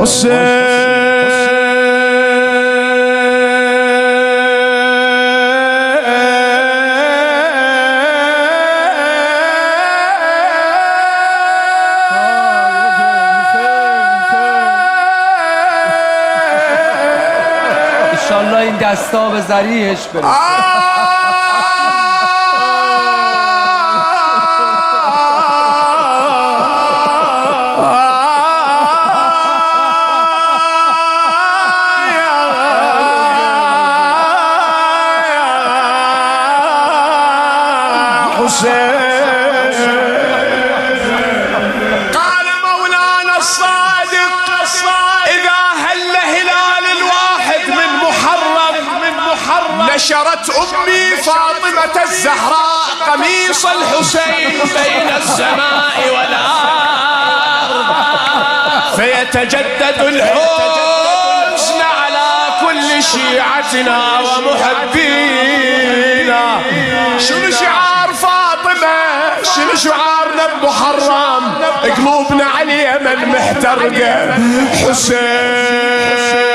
انشالله این دستا به ذریعش برسه. قال مولانا الصادق إذا هل هلال الواحد من محرم نشرت أمي فاطمة الزهراء قميص الحسين بين السماء والأرض فيتجدد الحزن على كل شيعتنا ومحبينا. شنو شعار فاطمة؟ شنو شعارنا بمحرم؟ قلوبنا على اليمن محترقة. حسين